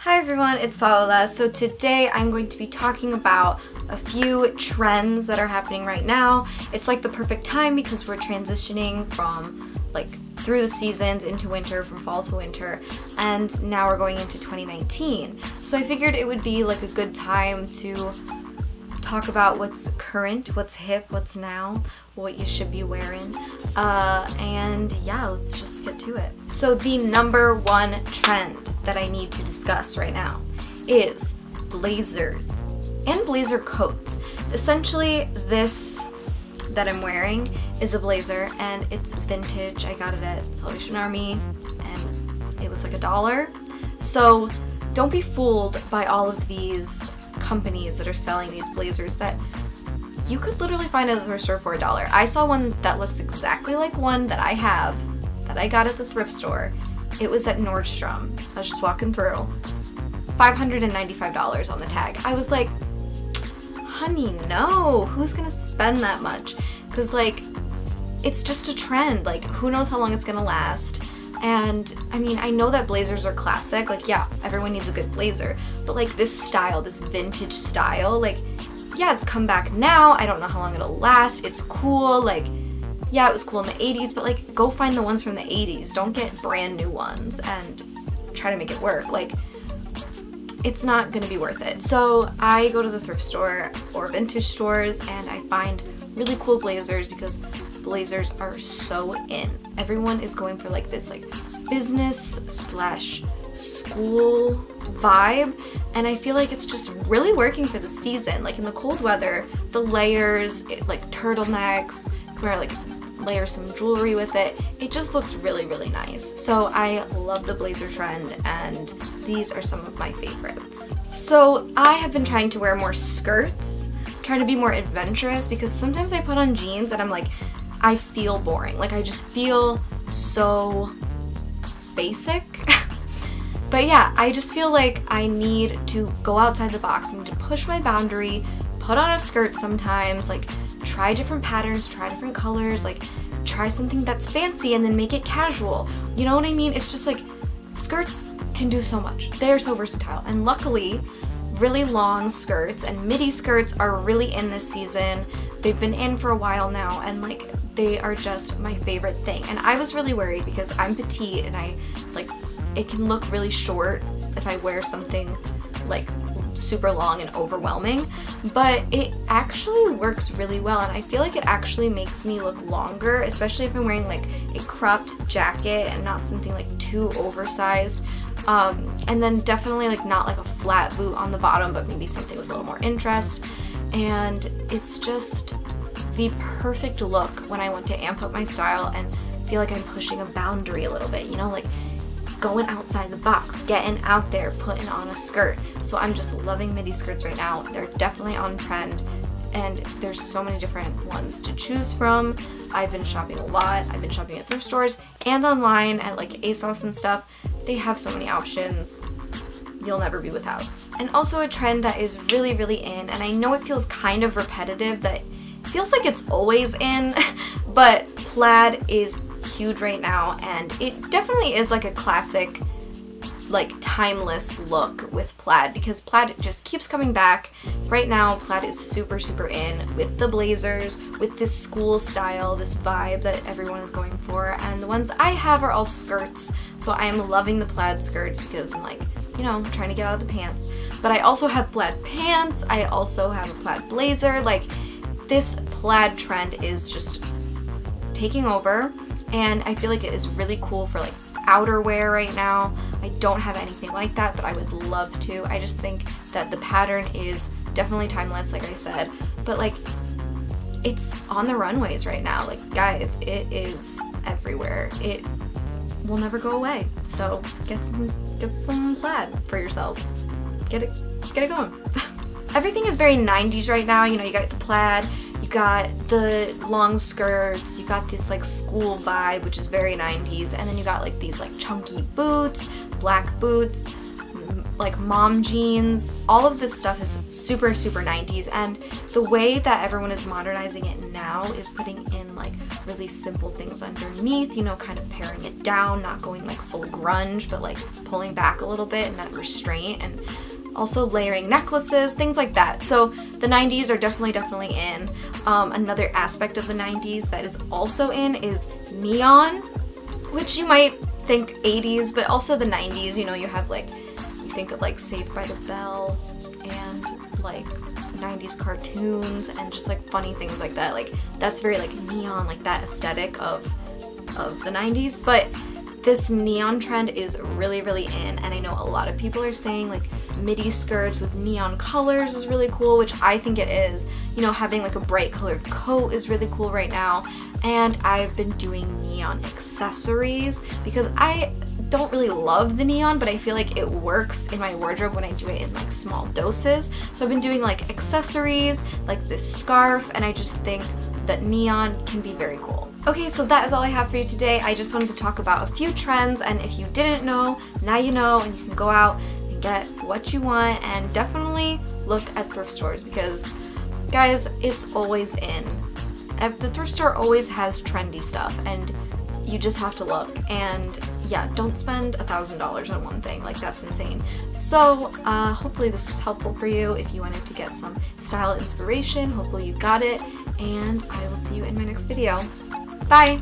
Hi everyone, it's Paola. So today I'm going to be talking about a few trends that are happening right now. It's like the perfect time because we're transitioning from through the seasons into winter, from fall to winter, and now we're going into 2019. So I figured it would be like a good time to talk about what's current, what's hip, what's now, what you should be wearing, and yeah, let's just get to it. So the number one trend that I need to discuss right now is blazers and blazer coats. Essentially, this that I'm wearing is a blazer and it's vintage. I got it at Salvation Army and it was like $1. So don't be fooled by all of these companies that are selling these blazers that you could literally find at the thrift store for $1. I saw one that looks exactly like one that I have that I got at the thrift store. It was at Nordstrom. I was just walking through. $595 on the tag. I was like, honey, no, who's gonna spend that much? Because it's just a trend. Who knows how long it's gonna last? And I mean, I know that blazers are classic. Yeah, everyone needs a good blazer. But this style, this vintage style, yeah, it's come back now. I don't know how long it'll last. It's cool. Yeah, it was cool in the 80s, but go find the ones from the 80s. Don't get brand new ones and try to make it work. It's not gonna be worth it. So I go to the thrift store or vintage stores and I find really cool blazers because blazers are so in. Everyone is going for this business / school vibe, and I feel it's just really working for the season. In the cold weather, the layers, turtlenecks, wear layer some jewelry with it. It just looks really, really nice. So I love the blazer trend and these are some of my favorites. So I have been trying to wear more skirts, trying to be more adventurous, because sometimes I put on jeans and I'm I feel boring. I just feel so basic. But yeah, I just feel I need to go outside the box. I need to push my boundary, put on a skirt sometimes, try different patterns, try different colors, try something that's fancy and then make it casual. You know what I mean? It's just skirts can do so much. They are so versatile. And luckily, really long skirts and midi skirts are really in this season. They've been in for a while now and they are just my favorite thing. And I was really worried because I'm petite and it can look really short if I wear something super long and overwhelming, but it actually works really well and I feel it actually makes me look longer, especially if I'm wearing a cropped jacket and not something too oversized, and then definitely not a flat boot on the bottom, but maybe something with a little more interest. And it's just the perfect look when I want to amp up my style and feel I'm pushing a boundary a little bit, you know, going outside the box, getting out there, putting on a skirt. So I'm just loving midi skirts right now. They're definitely on trend and there's so many different ones to choose from. I've been shopping a lot. I've been shopping at thrift stores and online at ASOS and stuff. They have so many options. You'll never be without. And also a trend that is really, really in, and I know it feels kind of repetitive, that it feels it's always in, but plaid is huge right now and it definitely is a classic timeless look with plaid, because plaid just keeps coming back. Right now plaid is super, super in with the blazers, with this school style, this vibe that everyone is going for, and the ones I have are all skirts. So I am loving the plaid skirts because I'm you know, trying to get out of the pants. But I also have plaid pants, I also have a plaid blazer. This plaid trend is just taking over. And I feel it is really cool for outerwear right now. I don't have anything like that, but I would love to. I just think that the pattern is definitely timeless, like I said, but it's on the runways right now. Guys, it is everywhere. It will never go away. So get some plaid for yourself. Get it going. Everything is very 90s right now. You know, you got the plaid, you got the long skirts, you got this school vibe, which is very 90s, and then you got these chunky boots, black boots, like mom jeans. All of this stuff is super, super 90s, and the way that everyone is modernizing it now is putting in like really simple things underneath, you know, kind of paring it down, not going like full grunge, but like pulling back a little bit and that restraint, and also layering necklaces, things like that. So the 90s are definitely in. Another aspect of the 90s that is also in is neon, which you might think 80s, but also the 90s. You know, you have like, you think of like Saved by the Bell and like 90s cartoons and just like funny things like that. Like that's very like neon, like that aesthetic of the 90s. But this neon trend is really in, and I know a lot of people are saying like midi skirts with neon colors is really cool, which I think it is. You know, having like a bright colored coat is really cool right now, and I've been doing neon accessories because I don't really love the neon, but I feel like it works in my wardrobe when I do it in like small doses. So I've been doing like accessories, like this scarf, and I just think that neon can be very cool. Okay, so that is all I have for you today. I just wanted to talk about a few trends, and if you didn't know, now you know, and you can go out and get what you want, and definitely look at thrift stores because, guys, it's always in. The thrift store always has trendy stuff, and you just have to look. And yeah, don't spend $1,000 on one thing, like that's insane. So hopefully this was helpful for you. If you wanted to get some style inspiration, hopefully you got it, and I will see you in my next video. Bye!